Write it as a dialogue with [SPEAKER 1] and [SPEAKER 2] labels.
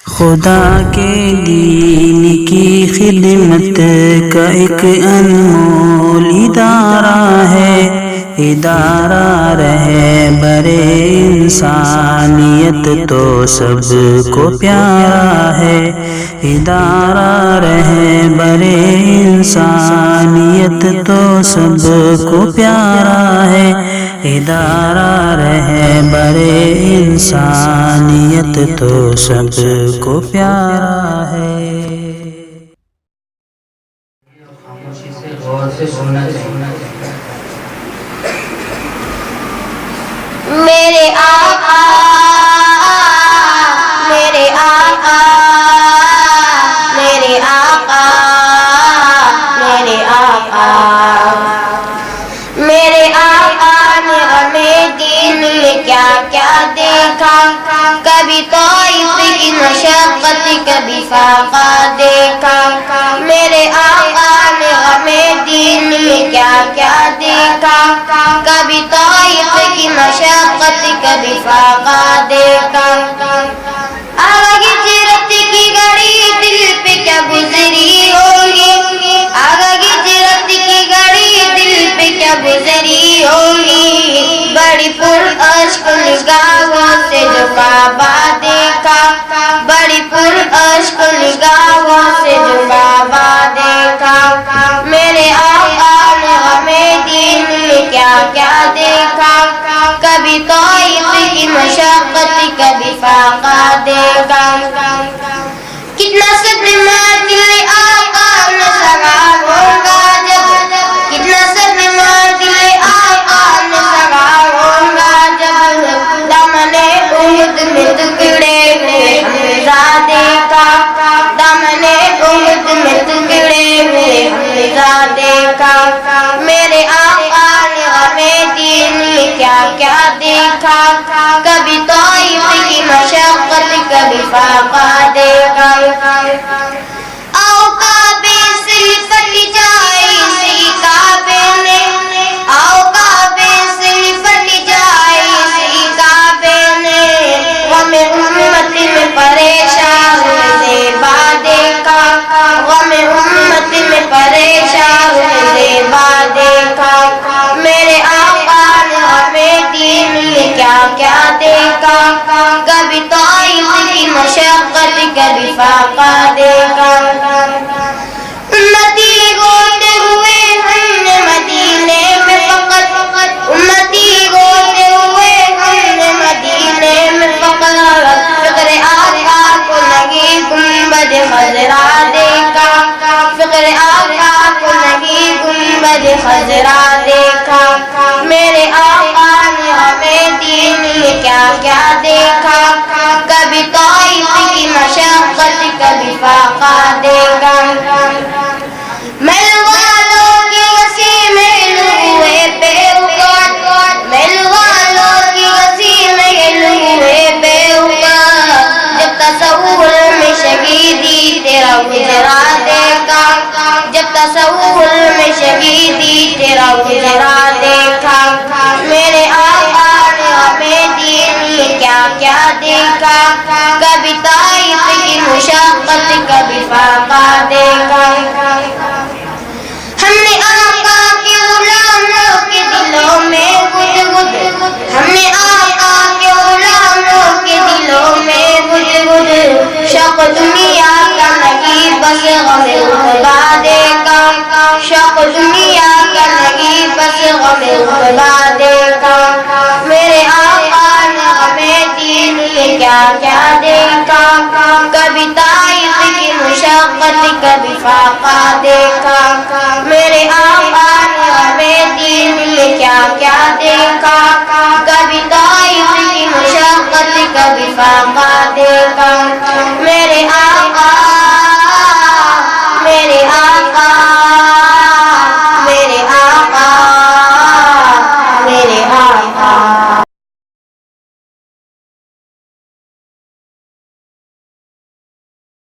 [SPEAKER 1] خدا کے دین کی خدمت کا ایک انمول ادارہ ہے، ادارہ رہبر انسانیت تو سب کو پیارا ہے، ادارہ رہبر انسانیت تو سب کو پیارا ہے، ادارہ رہبر انسانیت تو سب کو پیارا ہے۔
[SPEAKER 2] خاموشی سے غور سے سننا چاہیے۔
[SPEAKER 3] میرے آقا میرے آقا میرے آقا میرے آقا میرے آقا نے ہمیں دین میں کیا کیا دیکھا، کبھی طائف کی مشقت کبھی فاقہ دیکھا، میرے آقا نے ہمیں دین میں کیا کیا دیکھا، کبھی طائف کی مشقت کبھی فاقہ دیکھا، آگے ہجرت کی گھڑی دل پہ کیا گزری ہوگی، آگے ہجرت کی گھڑی دل پہ کیا گزری ہوگی، بڑی پر اشک نگاہوں سے جو کعبہ دیکھا، بڑی پر اشک نگاہوں سے جو کعبہ دیکھا، میرے آقا نے ہمیں دین میں کیا کیا دیکھا، کبھی طائف کی مشقت کبھی فاقہ دیکھا، کتنا صدمہ دل آقا میں سوار ہوگا جب، کتنا صدمہ دل آقا میں سوار ہوگا جب، دامن احد میں ٹکڑے ہوئے حمزہ دیکھا، دامن احد میں ٹکڑے ہوئے حمزہ دیکھا، میرے آقا نے ہمیں دین میں کیا کیا دیکھا، کبھی طائف کی مشقت کبھی فاقہ دیکھا، آؤ کعبے سے لپٹ جائے اسی کعبے نے، آؤ کعبے سے لپٹ جائے اسی کعبے نے، غم امت میں پریشان زیبا دیکھا، غم امت میں پریشان زیبا دیکھا، میرے آقا نے ہمیں دین میں کیا کیا دیکھا، کبھی طائف کی مشقت کبھی فاقہ دیکھا، امتی ہوتے ہوئے ہم نے مدینے میں فقط، امتی ہوتے ہوئے ہم نے مدینے میں فقط، فکر آقا کو نہیں گنبد خضرا دیکھا، فکر آقا کو نہیں گنبد خضرا دیکھا، میرے آقا نے ہمیں دین میں کیا کیا دیکھا، کبھی طائف کی مشقت کبھی فاقہ دیکھا، محل والوں کی وسیع محل ہوئے بے اوقات، محل والوں کی وسیع محل ہوئے بے اوقات، جب تصور میں شہیدی تیرا گزرا دیکھا، جب تصور میں شہیدی تیرا گزرا دیکھا، میرے آقا نے ہمیں دین میں کیا کیا دیکھا، کبھی طائف کی مشقت کبھی فاقہ دیکھا، ہم نے آقا کے غلاموں کے دلوں میں غد غد، ہم نے آقا کے غلاموں کے دلوں میں غد غد، شوق دنیا کا نہیں بس غم عقبہ دیکھا، شوق دنیا کا نہیں بس غم عقبہ دیکھا، میرے آقا نے ہمیں دین میں کیا کیا دیکھا، کبھی طائف کی مشقت کبھی فاقہ دیکھا،